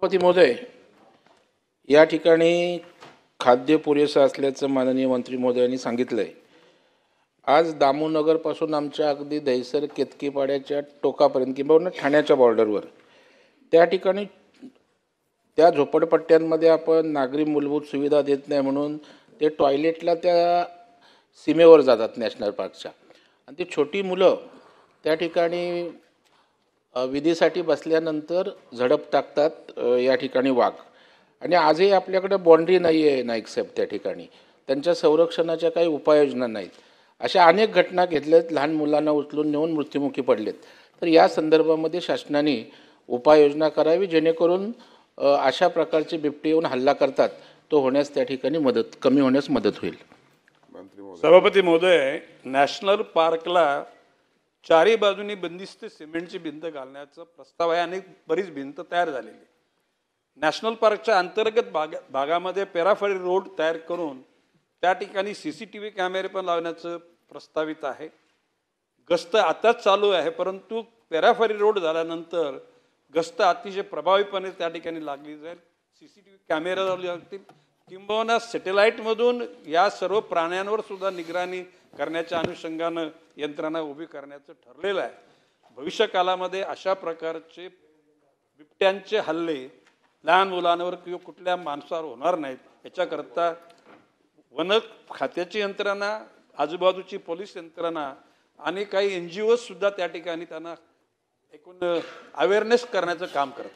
सभापती महोदय, या ठिकाणी खाद्य पुरेसं असल्याचं माननीय मंत्री महोदयांनी सांगितलं आहे. आज दामोनगरपासून आमच्या अगदी दहिसर केतकीपाड्याच्या टोकापर्यंत किंवा ठाण्याच्या बॉर्डरवर त्या ठिकाणी त्या झोपडपट्ट्यांमध्ये आपण नागरी मूलभूत सुविधा देत नाही म्हणून ते टॉयलेटला त्या सीमेवर जातात नॅशनल पार्कच्या, आणि ती छोटी मुलं त्या ठिकाणी विधीसाठी बसल्यानंतर झडप टाकतात या ठिकाणी वाघ. आणि आजही आपल्याकडे बाँड्री नाही आहे नाईक साहेब, त्या ठिकाणी त्यांच्या संरक्षणाच्या काही उपाययोजना नाहीत. अशा अनेक घटना घेतल्यात, लहान मुलांना उचलून नेऊन मृत्युमुखी पडलेत. तर या संदर्भामध्ये शासनाने उपाययोजना करावी जेणेकरून अशा प्रकारचे बिबटे येऊन हल्ला करतात तो होण्यास त्या ठिकाणी कमी होण्यास मदत होईल. सभापती महोदय, नॅशनल पार्कला चारही बाजूनी बंदिस्त सिमेंटची भिंत घालण्याचा प्रस्ताव आहे आणि बरीच भिंत तयार झालेली आहे. नॅशनल पार्कच्या अंतर्गत भागामध्ये पेराफरी रोड तयार करून त्या ठिकाणी CCTV कॅमेरे पण लावण्याचं प्रस्तावित आहे. गस्त आताच चालू आहे, परंतु पेराफरी रोड झाल्यानंतर गस्त अतिशय प्रभावीपणे त्या ठिकाणी लागली जाईल. CCTV कॅमेरा लावले जातील, किंबहुना सॅटेलाईटमधून या सर्व प्राण्यांवर सुद्धा निगराणी करण्याच्या अनुषंगानं यंत्रणा उभी करण्याचं ठरलेलं आहे. भविष्य काळामध्ये अशा प्रकारचे बिबट्यांचे हल्ले लहान मुलांवर किंवा कुठल्या माणसावर होणार नाहीत याच्याकरता वन खात्याची यंत्रणा, आजूबाजूची पोलीस यंत्रणा आणि काही NGOज सुद्धा त्या ठिकाणी त्यांना एकूण अवेअरनेस करण्याचं काम करत आहेत.